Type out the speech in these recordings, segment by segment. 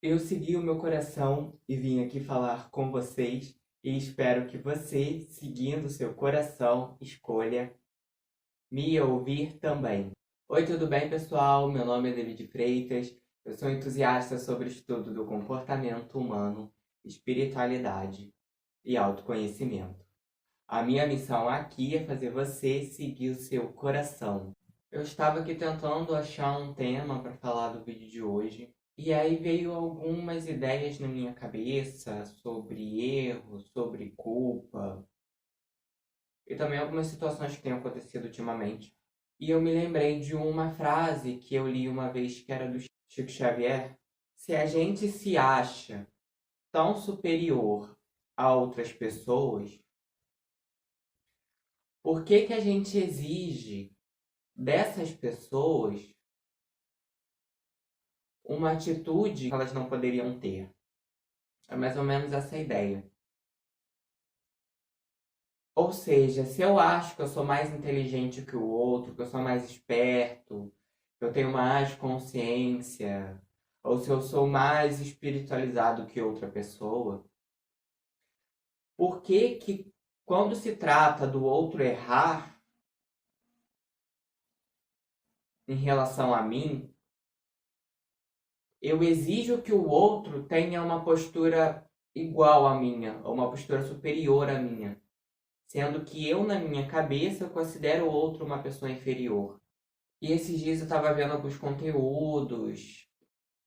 Eu segui o meu coração e vim aqui falar com vocês e espero que você, seguindo seu coração, escolha me ouvir também. Oi, tudo bem, pessoal? Meu nome é David Freitas. Eu sou entusiasta sobre o estudo do comportamento humano, espiritualidade e autoconhecimento. A minha missão aqui é fazer você seguir o seu coração. Eu estava aqui tentando achar um tema para falar do vídeo de hoje. E aí veio algumas ideias na minha cabeça sobre erro, sobre culpa e também algumas situações que têm acontecido ultimamente. E eu me lembrei de uma frase que eu li uma vez que era do Chico Xavier. Se a gente se acha tão superior a outras pessoas, por que que a gente exige dessas pessoas uma atitude que elas não poderiam ter? É mais ou menos essa ideia. Ou seja, se eu acho que eu sou mais inteligente que o outro, que eu sou mais esperto, que eu tenho mais consciência, ou se eu sou mais espiritualizado que outra pessoa, por que que quando se trata do outro errar em relação a mim, eu exijo que o outro tenha uma postura igual à minha, ou uma postura superior à minha, sendo que eu, na minha cabeça, eu considero o outro uma pessoa inferior. E esses dias eu estava vendo alguns conteúdos,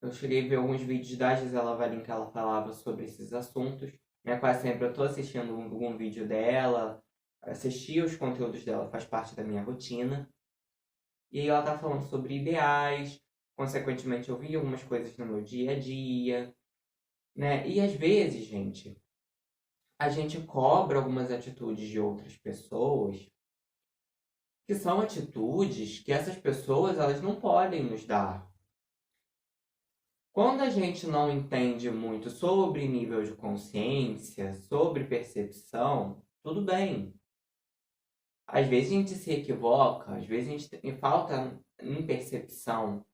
eu cheguei a ver alguns vídeos da Gisela Valim que ela falava sobre esses assuntos. Quase sempre eu estou assistindo algum vídeo dela, assistir os conteúdos dela faz parte da minha rotina. E aí ela tá falando sobre ideais, consequentemente eu vi algumas coisas no meu dia a dia, né? E às vezes, gente, a gente cobra algumas atitudes de outras pessoas que são atitudes que essas pessoas elas não podem nos dar. Quando a gente não entende muito sobre nível de consciência, sobre percepção, tudo bem. Às vezes a gente se equivoca, às vezes a gente tem falta em percepção.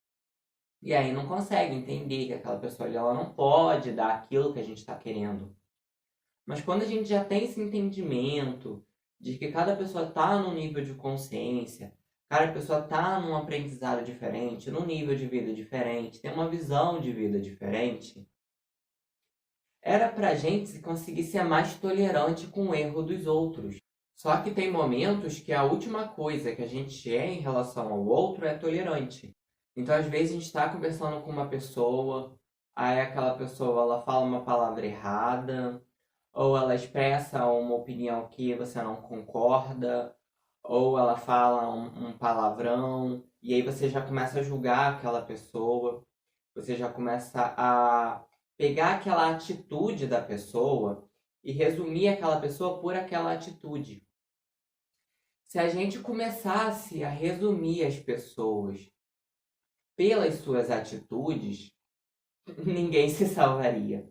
E aí não consegue entender que aquela pessoa ali, ela não pode dar aquilo que a gente está querendo. Mas quando a gente já tem esse entendimento de que cada pessoa está num nível de consciência, cada pessoa está num aprendizado diferente, num nível de vida diferente, tem uma visão de vida diferente, era pra gente conseguir ser mais tolerante com o erro dos outros. Só que tem momentos que a última coisa que a gente é em relação ao outro é tolerante. Então, às vezes, a gente está conversando com uma pessoa, aí aquela pessoa ela fala uma palavra errada, ou ela expressa uma opinião que você não concorda, ou ela fala um palavrão, e aí você já começa a julgar aquela pessoa, você já começa a pegar aquela atitude da pessoa e resumir aquela pessoa por aquela atitude. Se a gente começasse a resumir as pessoas pelas suas atitudes, ninguém se salvaria.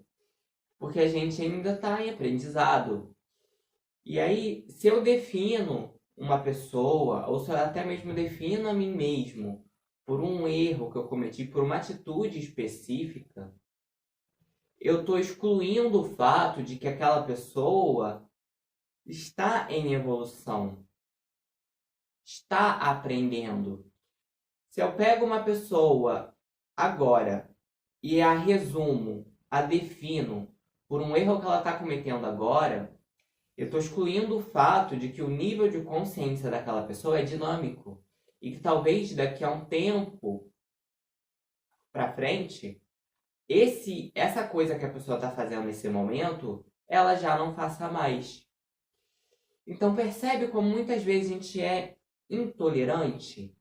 Porque a gente ainda está em aprendizado. E aí, se eu defino uma pessoa, ou se eu até mesmo defino a mim mesmo por um erro que eu cometi, por uma atitude específica, eu estou excluindo o fato de que aquela pessoa está em evolução, está aprendendo. Se eu pego uma pessoa agora e a resumo, a defino por um erro que ela está cometendo agora, eu estou excluindo o fato de que o nível de consciência daquela pessoa é dinâmico e que talvez daqui a um tempo para frente, essa coisa que a pessoa está fazendo nesse momento, ela já não faça mais. Então percebe como muitas vezes a gente é intolerante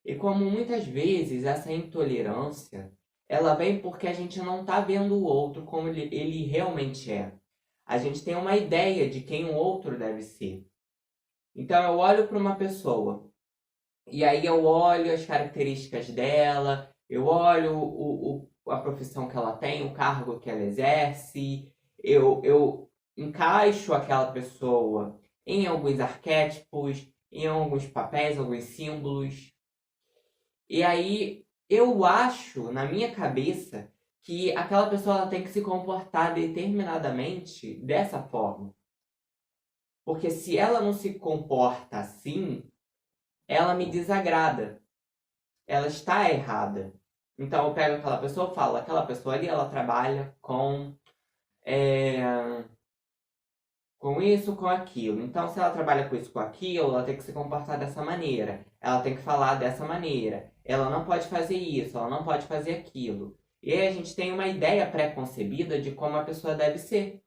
e como muitas vezes essa intolerância ela vem porque a gente não está vendo o outro como ele realmente é. A gente tem uma ideia de quem o outro deve ser. Então eu olho para uma pessoa e aí eu olho as características dela, eu olho a profissão que ela tem, o cargo que ela exerce, eu encaixo aquela pessoa em alguns arquétipos, em alguns papéis, alguns símbolos. E aí eu acho, na minha cabeça, que aquela pessoa ela tem que se comportar determinadamente dessa forma. Porque se ela não se comporta assim, ela me desagrada. Ela está errada. Então eu pego aquela pessoa e falo, aquela pessoa ali ela trabalha com isso, com aquilo. Então, se ela trabalha com isso, com aquilo, ela tem que se comportar dessa maneira. Ela tem que falar dessa maneira. Ela não pode fazer isso, ela não pode fazer aquilo. E aí a gente tem uma ideia pré-concebida de como a pessoa deve ser.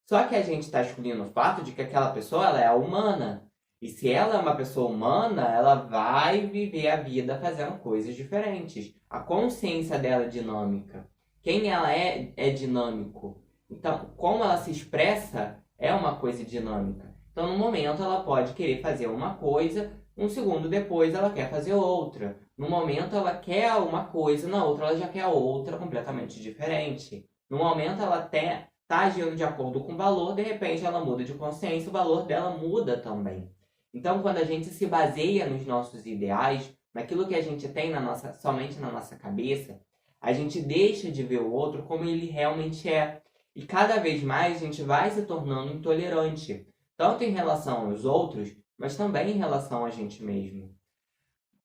Só que a gente está excluindo o fato de que aquela pessoa ela é humana. E se ela é uma pessoa humana, ela vai viver a vida fazendo coisas diferentes. A consciência dela é dinâmica. Quem ela é dinâmico. Então, como ela se expressa é uma coisa dinâmica. Então, no momento, ela pode querer fazer uma coisa, um segundo depois, ela quer fazer outra. No momento, ela quer uma coisa, na outra, ela já quer outra completamente diferente. No momento, ela até está agindo de acordo com o valor, de repente, ela muda de consciência, o valor dela muda também. Então, quando a gente se baseia nos nossos ideais, naquilo que a gente tem somente na nossa cabeça, a gente deixa de ver o outro como ele realmente é. E cada vez mais a gente vai se tornando intolerante, tanto em relação aos outros, mas também em relação a gente mesmo.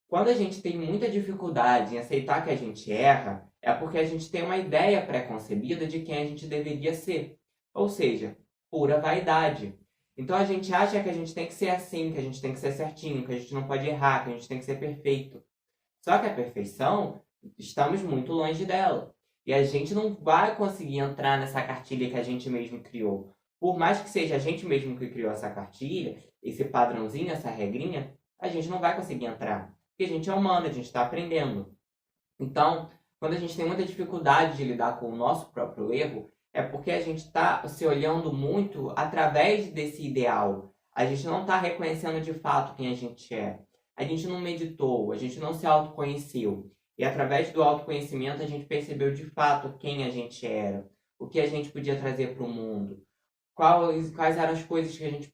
Quando a gente tem muita dificuldade em aceitar que a gente erra, é porque a gente tem uma ideia pré-concebida de quem a gente deveria ser. Ou seja, pura vaidade. Então a gente acha que a gente tem que ser assim, que a gente tem que ser certinho, que a gente não pode errar, que a gente tem que ser perfeito. Só que a perfeição, estamos muito longe dela. E a gente não vai conseguir entrar nessa cartilha que a gente mesmo criou. Por mais que seja a gente mesmo que criou essa cartilha, esse padrãozinho, essa regrinha, a gente não vai conseguir entrar. Porque a gente é humano, a gente está aprendendo. Então, quando a gente tem muita dificuldade de lidar com o nosso próprio erro, é porque a gente está se olhando muito através desse ideal. A gente não está reconhecendo de fato quem a gente é. A gente não meditou, a gente não se autoconheceu. E através do autoconhecimento a gente percebeu de fato quem a gente era, o que a gente podia trazer para o mundo, quais eram as coisas que a gente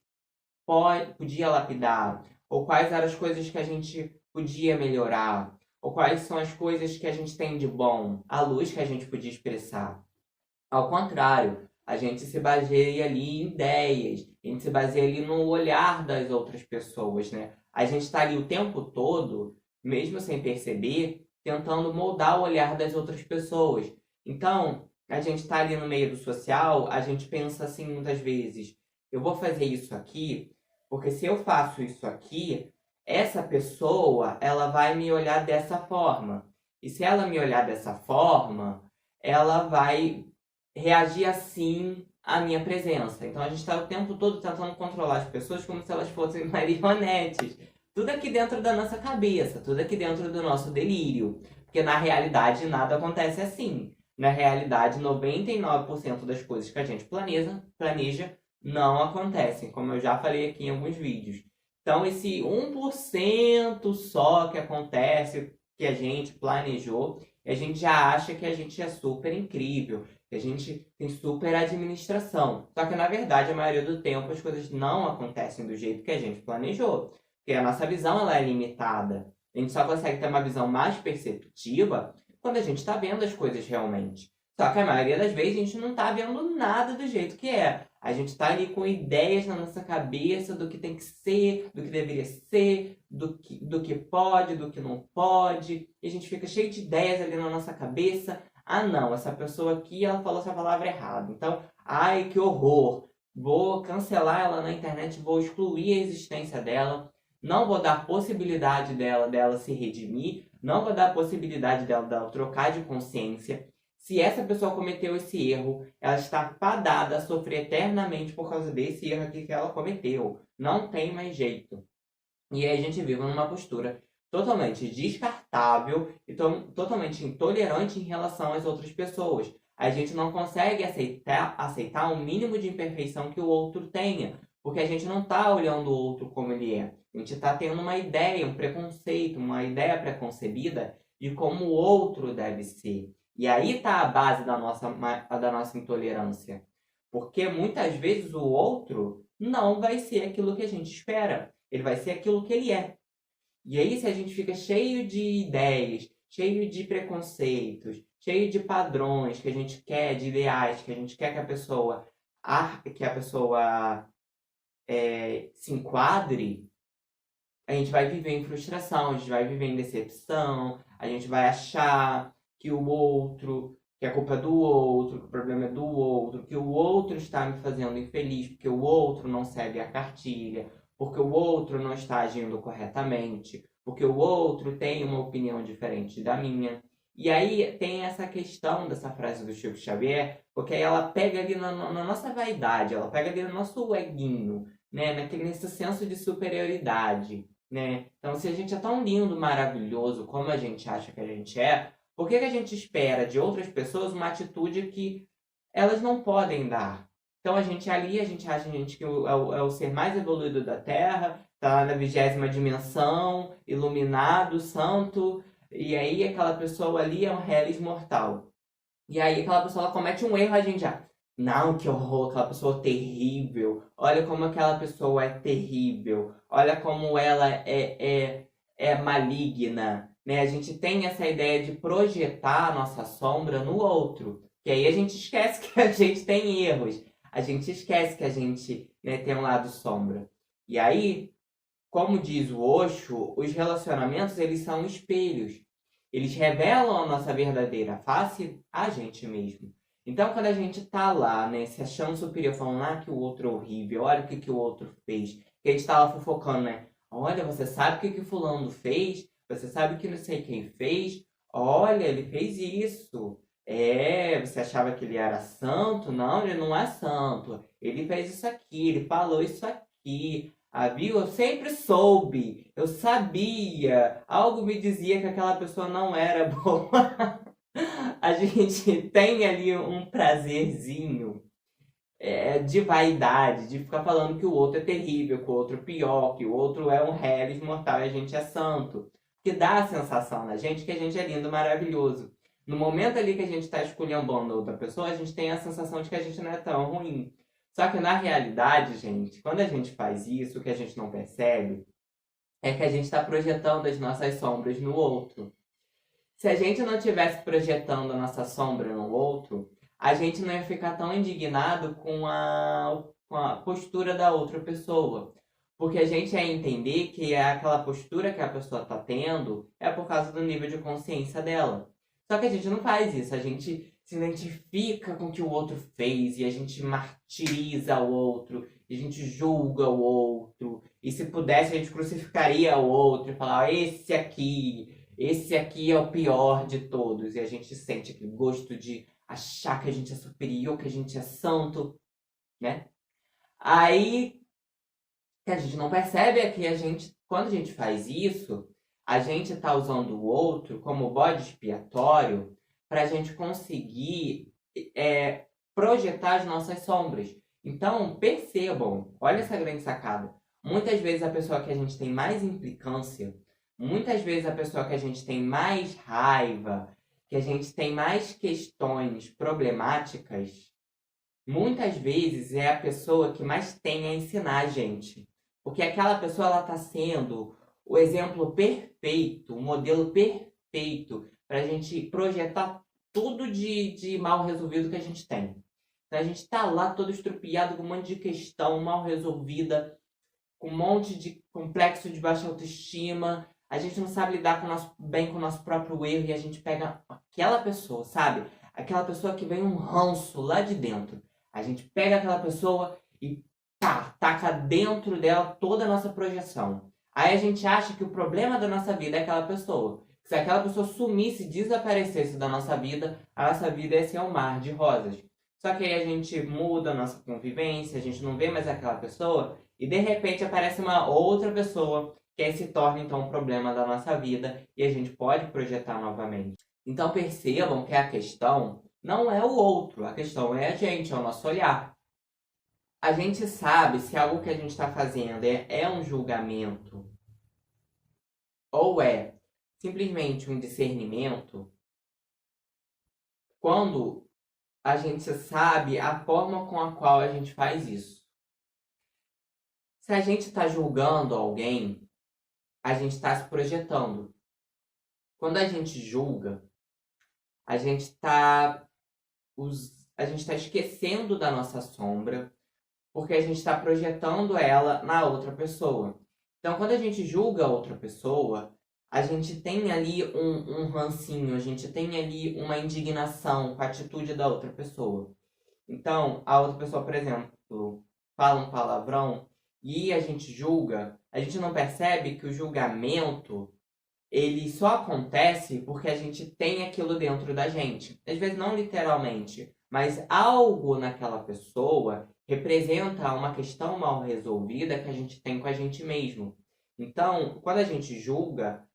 podia lapidar, ou quais eram as coisas que a gente podia melhorar, ou quais são as coisas que a gente tem de bom, a luz que a gente podia expressar. Ao contrário, a gente se baseia ali em ideias, a gente se baseia ali no olhar das outras pessoas, né? A gente está ali o tempo todo, mesmo sem perceber, tentando moldar o olhar das outras pessoas. Então, a gente está ali no meio do social, a gente pensa assim muitas vezes, eu vou fazer isso aqui, porque se eu faço isso aqui, essa pessoa, ela vai me olhar dessa forma. E se ela me olhar dessa forma, ela vai reagir assim à minha presença. Então a gente está o tempo todo tentando controlar as pessoas como se elas fossem marionetes. Tudo aqui dentro da nossa cabeça, tudo aqui dentro do nosso delírio. Porque na realidade nada acontece assim. Na realidade, 99% das coisas que a gente planeja não acontecem, como eu já falei aqui em alguns vídeos. Então, esse 1% só que acontece, que a gente planejou, a gente já acha que a gente é super incrível, que a gente tem super administração. Só que, na verdade, a maioria do tempo as coisas não acontecem do jeito que a gente planejou. Porque a nossa visão ela é limitada. A gente só consegue ter uma visão mais perceptiva quando a gente está vendo as coisas realmente. Só que a maioria das vezes a gente não está vendo nada do jeito que é. A gente está ali com ideias na nossa cabeça do que tem que ser, do que deveria ser, do que pode, do que não pode. E a gente fica cheio de ideias ali na nossa cabeça. Ah, não, essa pessoa aqui, ela falou essa palavra errada. Então, ai, que horror. Vou cancelar ela na internet, vou excluir a existência dela. Não vou dar possibilidade dela se redimir. Não vou dar possibilidade dela trocar de consciência. Se essa pessoa cometeu esse erro, ela está fadada a sofrer eternamente por causa desse erro aqui que ela cometeu. Não tem mais jeito. E aí a gente vive numa postura totalmente descartável e totalmente intolerante em relação às outras pessoas. A gente não consegue aceitar o mínimo de imperfeição que o outro tenha, porque a gente não está olhando o outro como ele é. A gente está tendo uma ideia, um preconceito, uma ideia preconcebida de como o outro deve ser. E aí está a base da nossa intolerância. Porque muitas vezes o outro não vai ser aquilo que a gente espera. Ele vai ser aquilo que ele é. E aí, se a gente fica cheio de ideias, cheio de preconceitos, cheio de padrões que a gente quer, de ideais, que a gente quer que a pessoa se enquadre, a gente vai viver em frustração, a gente vai viver em decepção, a gente vai achar que o outro, que a culpa é do outro, que o problema é do outro, que o outro está me fazendo infeliz, porque o outro não segue a cartilha, porque o outro não está agindo corretamente, porque o outro tem uma opinião diferente da minha. E aí tem essa questão dessa frase do Chico Xavier, porque aí ela pega ali na nossa vaidade, ela pega ali no nosso eguinho, né? Nesse senso de superioridade, né? Então, se a gente é tão lindo, maravilhoso como a gente acha que a gente é, por que a gente espera de outras pessoas uma atitude que elas não podem dar? Então, a gente ali, a gente acha que é o ser mais evoluído da Terra, tá lá na 20ª dimensão, iluminado, santo, e aí aquela pessoa ali é um reles mortal. E aí aquela pessoa ela comete um erro, a gente já, não, que horror, aquela pessoa terrível. Olha como aquela pessoa é terrível. Olha como ela é maligna. Né? A gente tem essa ideia de projetar a nossa sombra no outro. Que aí a gente esquece que a gente tem erros. A gente esquece que a gente, né, tem um lado sombra. E aí, como diz o Osho, os relacionamentos eles são espelhos. Eles revelam a nossa verdadeira face a gente mesmo. Então, quando a gente tá lá, né, se achando superior, falando que o outro é horrível, olha o que o outro fez, que a gente tá lá fofocando, né? Olha, você sabe o que fulano fez? Você sabe o que não sei quem fez? Olha, ele fez isso. Você achava que ele era santo? Não, ele não é santo. Ele fez isso aqui, ele falou isso aqui. Ah, viu? Eu sempre soube, eu sabia. Algo me dizia que aquela pessoa não era boa. A gente tem ali um prazerzinho de vaidade, de ficar falando que o outro é terrível, que o outro é pior, que o outro é um reles mortal e a gente é santo. Que dá a sensação na gente que a gente é lindo, maravilhoso. No momento ali que a gente está esculhambando outra pessoa, a gente tem a sensação de que a gente não é tão ruim. Só que na realidade, gente, quando a gente faz isso, o que a gente não percebe é que a gente está projetando as nossas sombras no outro. Se a gente não estivesse projetando a nossa sombra no outro, a gente não ia ficar tão indignado com a postura da outra pessoa. Porque a gente ia entender que aquela postura que a pessoa está tendo é por causa do nível de consciência dela. Só que a gente não faz isso, a gente se identifica com o que o outro fez e a gente martiriza o outro, e a gente julga o outro. E se pudesse, a gente crucificaria o outro e falar: esse aqui é o pior de todos. E a gente sente aquele gosto de achar que a gente é superior, que a gente é santo, né? Aí que a gente não percebe é que quando a gente faz isso, a gente está usando o outro como bode expiatório para a gente conseguir projetar as nossas sombras. Então, percebam, olha essa grande sacada. Muitas vezes a pessoa que a gente tem mais implicância, muitas vezes a pessoa que a gente tem mais raiva, que a gente tem mais questões problemáticas, muitas vezes é a pessoa que mais tem a ensinar a gente. Porque aquela pessoa ela está sendo o exemplo perfeito, o modelo perfeito para a gente projetar tudo de mal resolvido que a gente tem. Então a gente está lá todo estrupiado com um monte de questão mal resolvida, com um monte de complexo de baixa autoestima. A gente não sabe lidar bem com o nosso próprio erro e a gente pega aquela pessoa, sabe? Aquela pessoa que vem um ranço lá de dentro. A gente pega aquela pessoa e taca dentro dela toda a nossa projeção. Aí a gente acha que o problema da nossa vida é aquela pessoa. Se aquela pessoa sumisse, desaparecesse da nossa vida, a nossa vida ia ser um mar de rosas. Só que aí a gente muda a nossa convivência, a gente não vê mais aquela pessoa e de repente aparece uma outra pessoa que aí se torna então um problema da nossa vida e a gente pode projetar novamente. Então percebam que a questão não é o outro, a questão é a gente, é o nosso olhar. A gente sabe se algo que a gente está fazendo é um julgamento ou é simplesmente um discernimento quando a gente sabe a forma com a qual a gente faz isso. Se a gente está julgando alguém, a gente está se projetando. Quando a gente julga, a gente está a gente está esquecendo da nossa sombra, porque a gente está projetando ela na outra pessoa. Então, quando a gente julga a outra pessoa, a gente tem ali um rancinho, a gente tem ali uma indignação com a atitude da outra pessoa. Então, a outra pessoa, por exemplo, fala um palavrão e a gente julga, a gente não percebe que o julgamento ele só acontece porque a gente tem aquilo dentro da gente. Às vezes não literalmente, mas algo naquela pessoa representa uma questão mal resolvida que a gente tem com a gente mesmo. Então, quando a gente julga,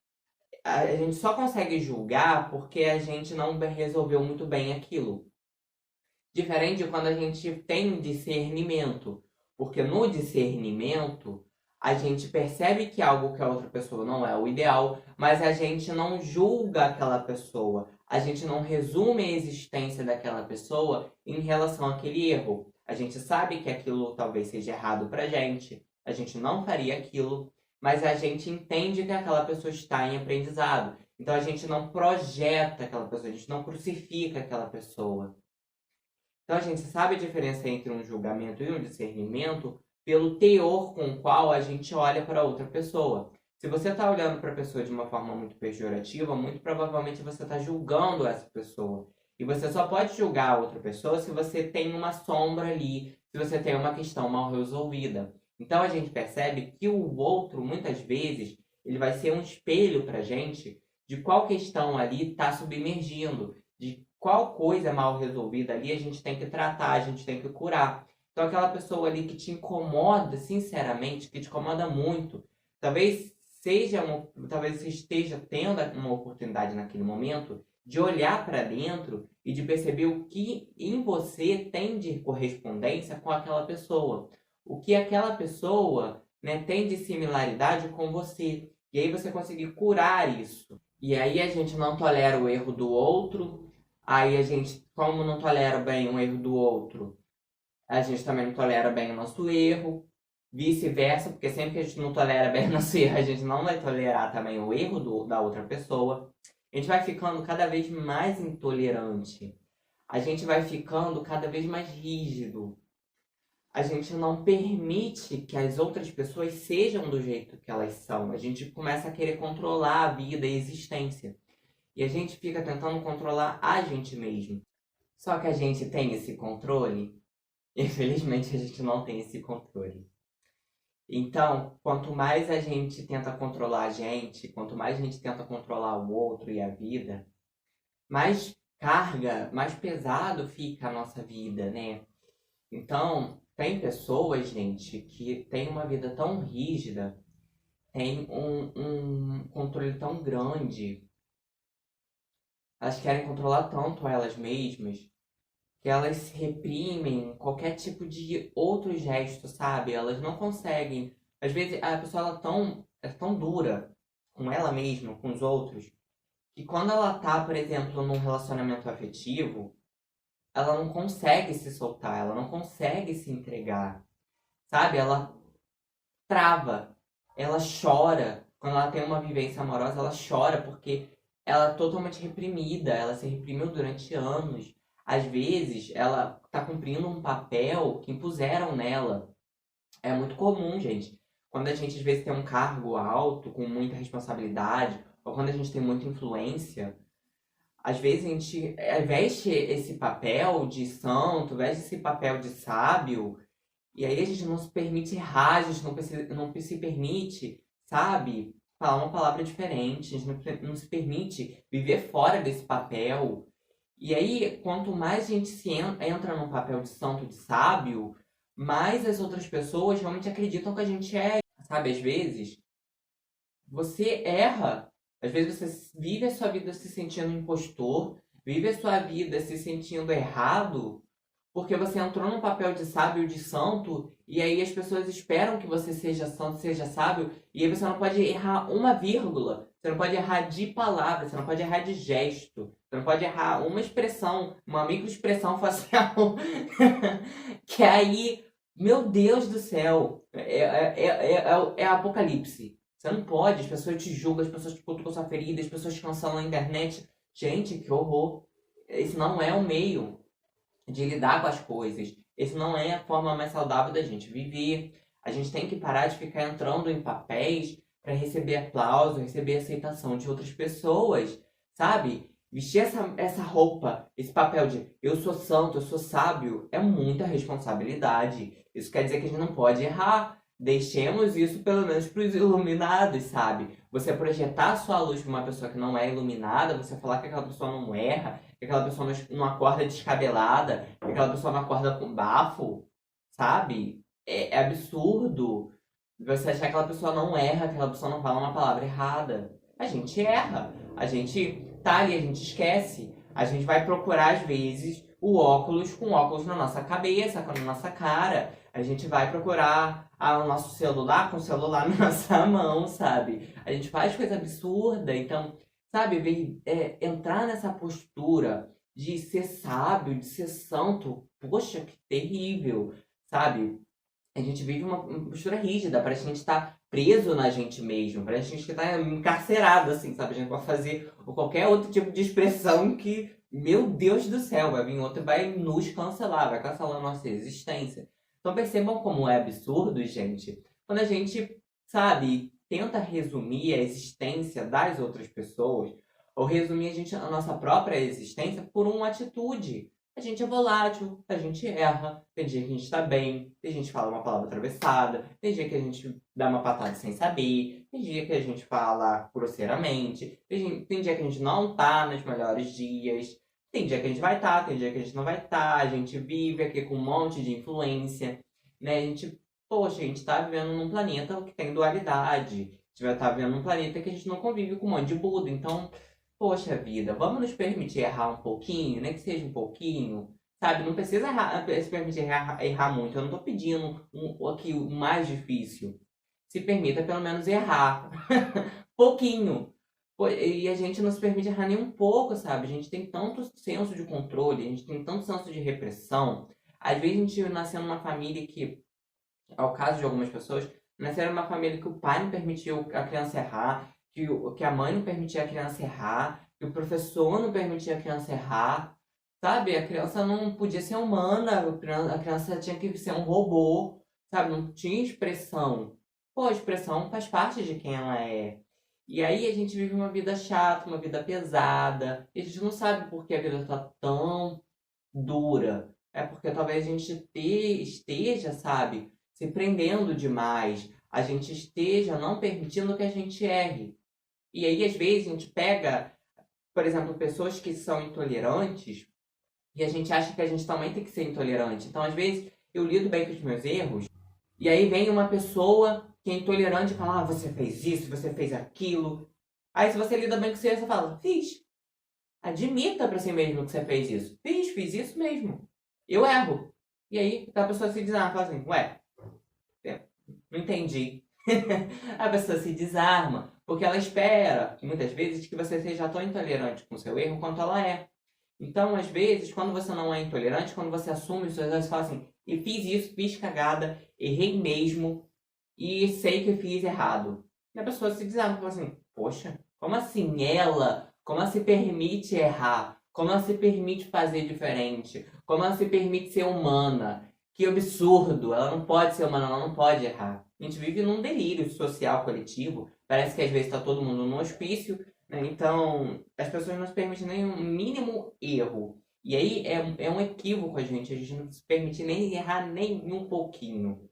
a gente só consegue julgar porque a gente não resolveu muito bem aquilo. Diferente de quando a gente tem discernimento. Porque no discernimento, a gente percebe que algo que a outra pessoa não é o ideal, mas a gente não julga aquela pessoa. A gente não resume a existência daquela pessoa em relação àquele erro. A gente sabe que aquilo talvez seja errado pra gente. A gente não faria aquilo, mas a gente entende que aquela pessoa está em aprendizado. Então a gente não projeta aquela pessoa, a gente não crucifica aquela pessoa. Então a gente sabe a diferença entre um julgamento e um discernimento pelo teor com o qual a gente olha para outra pessoa. Se você está olhando para a pessoa de uma forma muito pejorativa, muito provavelmente você está julgando essa pessoa. E você só pode julgar a outra pessoa se você tem uma sombra ali, se você tem uma questão mal resolvida. Então a gente percebe que o outro, muitas vezes, ele vai ser um espelho para a gente de qual questão ali está submergindo, de qual coisa mal resolvida ali a gente tem que tratar, a gente tem que curar. Então aquela pessoa ali que te incomoda, sinceramente, que te incomoda muito, talvez você esteja tendo uma oportunidade naquele momento de olhar para dentro e de perceber o que em você tem de correspondência com aquela pessoa. O que aquela pessoa, né, tem de similaridade com você. E aí você conseguir curar isso. E aí a gente não tolera o erro do outro. Aí a gente, como não tolera bem um erro do outro, a gente também não tolera bem o nosso erro. Vice-versa, porque sempre que a gente não tolera bem o nosso erro, a gente não vai tolerar também o erro da outra pessoa. A gente vai ficando cada vez mais intolerante. A gente vai ficando cada vez mais rígido. A gente não permite que as outras pessoas sejam do jeito que elas são. A gente começa a querer controlar a vida e a existência. E a gente fica tentando controlar a gente mesmo. Só que a gente tem esse controle? Infelizmente a gente não tem esse controle. Então, quanto mais a gente tenta controlar a gente, quanto mais a gente tenta controlar o outro e a vida, mais carga, mais pesado fica a nossa vida, né? Então, tem pessoas, gente, que tem uma vida tão rígida, tem um controle tão grande, elas querem controlar tanto elas mesmas, que elas se reprimem qualquer tipo de outro gesto, sabe? Elas não conseguem. Às vezes a pessoa é tão dura com ela mesma, com os outros, que quando ela tá, por exemplo, num relacionamento afetivo, ela não consegue se soltar, ela não consegue se entregar, sabe? Ela trava, ela chora. Quando ela tem uma vivência amorosa, ela chora porque ela é totalmente reprimida, ela se reprimiu durante anos. Às vezes, ela está cumprindo um papel que impuseram nela. É muito comum, gente. Quando a gente, às vezes, tem um cargo alto, com muita responsabilidade, ou quando a gente tem muita influência, às vezes a gente veste esse papel de santo, veste esse papel de sábio, e aí a gente não se permite errar, a gente não se permite, sabe, falar uma palavra diferente, a gente não se permite viver fora desse papel. E aí, quanto mais a gente entra num papel de santo, de sábio, mais as outras pessoas realmente acreditam que a gente é. Sabe, às vezes, você erra. Às vezes você vive a sua vida se sentindo impostor, vive a sua vida se sentindo errado, porque você entrou num papel de sábio, de santo, e aí as pessoas esperam que você seja santo, seja sábio, e aí você não pode errar uma vírgula, você não pode errar de palavra, você não pode errar de gesto, você não pode errar uma expressão, uma microexpressão facial, que aí, meu Deus do céu, é apocalipse, Você não pode, as pessoas te julgam, as pessoas te cutucam sua ferida, as pessoas te cancelam na internet. Gente, que horror. Esse não é o meio de lidar com as coisas. Esse não é a forma mais saudável da gente viver. A gente tem que parar de ficar entrando em papéis para receber aplauso, receber aceitação de outras pessoas, sabe? Vestir essa roupa, esse papel de eu sou santo, eu sou sábio, é muita responsabilidade. Isso quer dizer que a gente não pode errar. Deixemos isso pelo menos para os iluminados, sabe? Você projetar a sua luz para uma pessoa que não é iluminada, você falar que aquela pessoa não erra, que aquela pessoa não acorda descabelada, que aquela pessoa não acorda com bafo, sabe? É absurdo você achar que aquela pessoa não erra, que aquela pessoa não fala uma palavra errada. A gente erra. A gente tá ali, a gente esquece. A gente vai procurar, às vezes, o óculos com óculos na nossa cabeça, na nossa cara. A gente vai procurar o nosso celular com o celular na nossa mão, sabe? A gente faz coisa absurda. Então, sabe, entrar nessa postura de ser sábio, de ser santo, poxa, que terrível, sabe? A gente vive uma postura rígida, parece que a gente tá preso na gente mesmo, parece que a gente tá encarcerado, assim, sabe? A gente pode fazer qualquer outro tipo de expressão que, meu Deus do céu, vai vir outro e vai nos cancelar, vai cancelar a nossa existência. Então percebam como é absurdo, gente, quando a gente, sabe, tenta resumir a existência das outras pessoas, ou resumir a nossa própria existência por uma atitude. A gente é volátil, a gente erra, tem dia que a gente tá bem, tem gente que fala uma palavra atravessada, tem dia que a gente dá uma patada sem saber, tem dia que a gente fala grosseiramente, tem dia que a gente não tá nos melhores dias, tem dia que a gente vai estar, tem dia que a gente não vai estar, a gente vive aqui com um monte de influência, né? Poxa, a gente tá vivendo num planeta que tem dualidade, a gente vai estar vivendo num planeta que a gente não convive com um monte de Buda, então poxa vida, vamos nos permitir errar um pouquinho, nem que seja um pouquinho, sabe? Não precisa se permitir errar muito. Eu não tô pedindo aqui o mais difícil. Se permita pelo menos errar. Pouquinho. E a gente não se permite errar nem um pouco, sabe? A gente tem tanto senso de controle, a gente tem tanto senso de repressão. Às vezes a gente nasceu numa família que, ao caso de algumas pessoas, nasceram numa família que o pai não permitiu a criança errar, que a mãe não permitia a criança errar, que o professor não permitia a criança errar, sabe? A criança não podia ser humana, a criança tinha que ser um robô, sabe? Não tinha expressão. Pô, a expressão faz parte de quem ela é. E aí a gente vive uma vida chata, uma vida pesada, e a gente não sabe por que a vida tá tão dura. É porque talvez a gente esteja, sabe, se prendendo demais, a gente esteja não permitindo que a gente erre. E aí, às vezes, a gente pega, por exemplo, pessoas que são intolerantes e a gente acha que a gente também tem que ser intolerante. Então, às vezes, eu lido bem com os meus erros e aí vem uma pessoa que é intolerante e fala: ah, você fez isso, você fez aquilo. Aí, se você lida bem com você fala: fiz. Admita pra si mesmo que você fez isso. Fiz isso mesmo. Eu erro. E aí, a pessoa se desarma, fala assim: ué, não entendi. A pessoa se desarma, porque ela espera, muitas vezes, que você seja tão intolerante com o seu erro quanto ela é. Então, às vezes, quando você não é intolerante, quando você assume os seus erros, você fala assim: e fiz isso, fiz cagada, errei mesmo, e sei que fiz errado. E a pessoa se desarma, fala assim: poxa, como assim ela? Como ela se permite errar? Como ela se permite fazer diferente? Como ela se permite ser humana? Que absurdo! Ela não pode ser humana, ela não pode errar. A gente vive num delírio social coletivo. Parece que às vezes está todo mundo no hospício, né? Então, as pessoas não se permitem nem um mínimo erro. E aí é um equívoco a gente não se permite nem errar nem um pouquinho.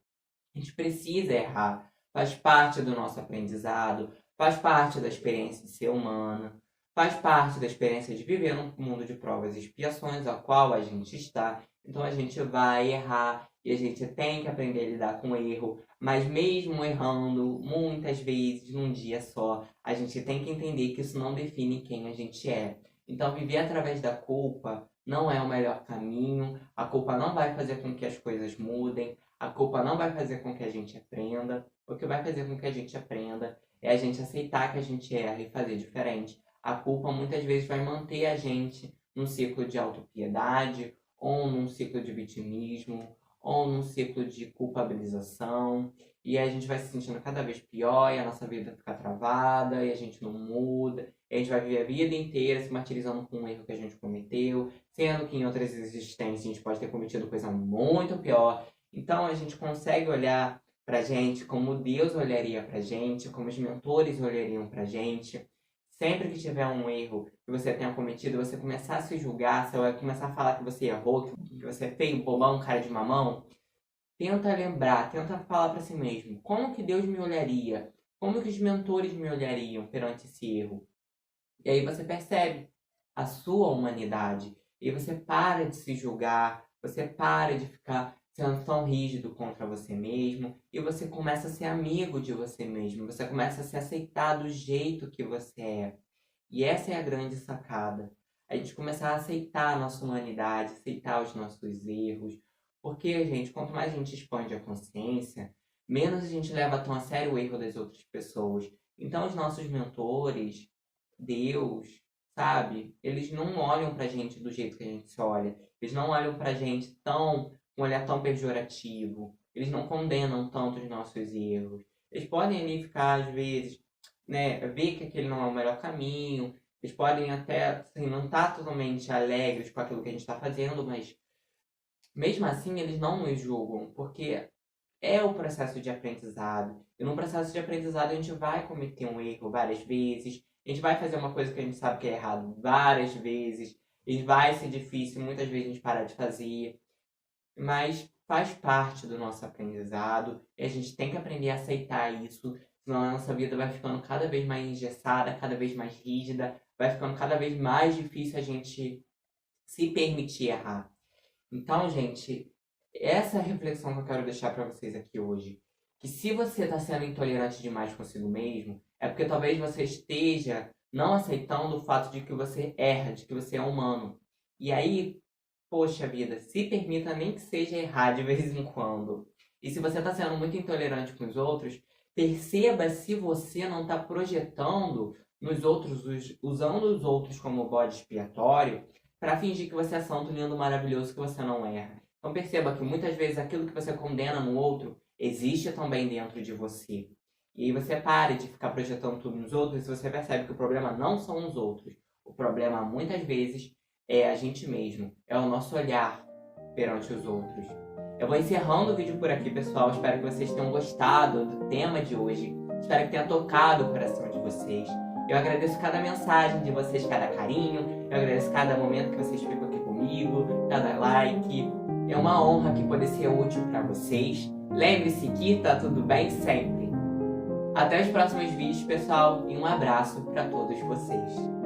A gente precisa errar. Faz parte do nosso aprendizado, faz parte da experiência de ser humana, faz parte da experiência de viver num mundo de provas e expiações, a qual a gente está. Então a gente vai errar e a gente tem que aprender a lidar com o erro. Mas mesmo errando, muitas vezes, num dia só, a gente tem que entender que isso não define quem a gente é. Então viver através da culpa não é o melhor caminho, a culpa não vai fazer com que as coisas mudem, a culpa não vai fazer com que a gente aprenda. O que vai fazer com que a gente aprenda é a gente aceitar que a gente erra e fazer diferente. A culpa muitas vezes vai manter a gente num ciclo de autopiedade, ou num ciclo de vitimismo, ou num ciclo de culpabilização, e a gente vai se sentindo cada vez pior, e a nossa vida fica travada, e a gente não muda, e a gente vai viver a vida inteira se martirizando com um erro que a gente cometeu, sendo que em outras existências a gente pode ter cometido coisa muito pior. Então a gente consegue olhar pra gente como Deus olharia pra gente, como os mentores olhariam pra gente. Sempre que tiver um erro que você tenha cometido, você começar a se julgar, você vai começar a falar que você errou, que você é feio, bobão, cara de mamão, tenta lembrar, tenta falar pra si mesmo, como que Deus me olharia? Como que os mentores me olhariam perante esse erro? E aí você percebe a sua humanidade. E você para de se julgar, você para de ficar sendo tão rígido contra você mesmo, e você começa a ser amigo de você mesmo, você começa a se aceitar do jeito que você é. E essa é a grande sacada. A gente começar a aceitar a nossa humanidade, aceitar os nossos erros. Porque, gente, quanto mais a gente expande a consciência, menos a gente leva tão a sério o erro das outras pessoas. Então, os nossos mentores, Deus, sabe? Eles não olham pra gente do jeito que a gente se olha. Eles não olham pra gente com um olhar tão pejorativo. Eles não condenam tanto os nossos erros. Eles podem ali ficar, às vezes, né, ver que aquele não é o melhor caminho. Eles podem até, assim, não estar totalmente alegres com aquilo que a gente está fazendo, mas mesmo assim eles não nos julgam, porque é o processo de aprendizado. E no processo de aprendizado a gente vai cometer um erro várias vezes, a gente vai fazer uma coisa que a gente sabe que é errado várias vezes, e vai ser difícil muitas vezes a gente parar de fazer, mas faz parte do nosso aprendizado e a gente tem que aprender a aceitar isso, senão a nossa vida vai ficando cada vez mais engessada, cada vez mais rígida, vai ficando cada vez mais difícil a gente se permitir errar. Então, gente, essa é a reflexão que eu quero deixar para vocês aqui hoje. Que se você está sendo intolerante demais consigo mesmo, é porque talvez você esteja não aceitando o fato de que você erra, de que você é humano. E aí, poxa vida, se permita nem que seja errar de vez em quando. E se você está sendo muito intolerante com os outros, perceba se você não está projetando nos outros, usando os outros como bode expiatório, para fingir que você é santo, lindo, maravilhoso, que você não erra. Então perceba que muitas vezes aquilo que você condena no outro existe também dentro de você. E aí você pare de ficar projetando tudo nos outros e você percebe que o problema não são os outros. O problema muitas vezes é a gente mesmo, é o nosso olhar perante os outros. Eu vou encerrando o vídeo por aqui, pessoal. Espero que vocês tenham gostado do tema de hoje. Espero que tenha tocado o coração de vocês. Eu agradeço cada mensagem de vocês, cada carinho. Eu agradeço cada momento que vocês ficam aqui comigo, cada like. É uma honra aqui poder ser útil para vocês. Lembre-se que tá tudo bem sempre. Até os próximos vídeos, pessoal, e um abraço para todos vocês.